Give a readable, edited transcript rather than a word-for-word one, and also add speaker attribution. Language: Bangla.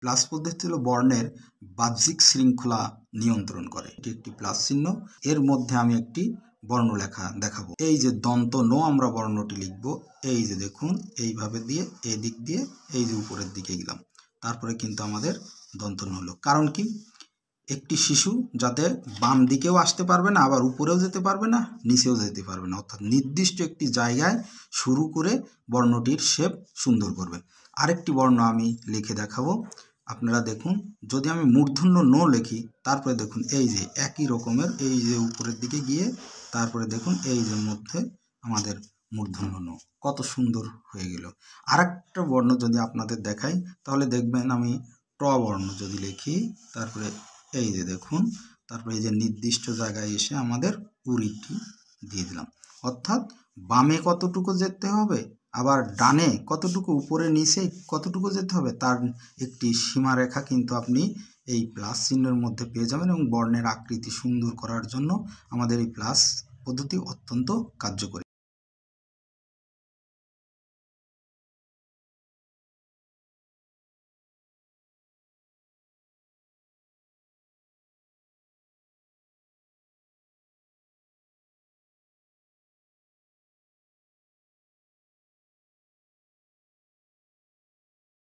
Speaker 1: প্লাস পদ্ধতি হলো বর্ণের বাহ্যিক শৃঙ্খলা নিয়ন্ত্রণ করে। এটি একটি প্লাস চিহ্ন। এর মধ্যে আমি একটি বর্ণ লেখা দেখাবো। এই যে দন্ত ন আমরা বর্ণটি লিখব, এই যে দেখুন এইভাবে দিয়ে এই দিক দিয়ে এই যে উপরের দিকে গেলাম, তারপরে কিন্তু আমাদের দন্ত ন হলো। কারণ কি, একটি শিশু যাতে বাম দিকেও আসতে পারবে না, আবার উপরেও যেতে পারবে না, নিচেও যেতে পারবে না, অর্থাৎ নির্দিষ্ট একটি জায়গায় শুরু করে বর্ণটির শেপ সুন্দর করবে। আরেকটি বর্ণ আমি লিখে দেখাবো, আপনারা দেখুন। যদি আমি মূর্ধন্য ন লিখি, তারপরে দেখুন এই যে একই রকমের এই যে উপরের দিকে গিয়ে তারপরে দেখুন এই যে মধ্যে আমাদের মূর্ধন্য ন, কত সুন্দর হয়ে গেল। আরেকটা বর্ণ যদি আপনাদের দেখাই, তাহলে দেখবেন আমি ট বর্ণ যদি লিখি, তারপরে এই যে দেখুন, তারপরে এই যে নির্দিষ্ট জায়গায় এসে আমাদের উড়িটি দিয়ে দিলাম। অর্থাৎ বামে কতটুকু যেতে হবে, আবার ডানে কতটুকু, উপরে নিচে কতটুকু যেতে হবে, তার একটি সীমারেখা কিন্তু আপনি এই প্লাস চিহ্নের মধ্যে পেয়ে যাবেন। এবং বর্ণের আকৃতি সুন্দর করার জন্য আমাদের এই প্লাস পদ্ধতি অত্যন্ত কার্যকরী।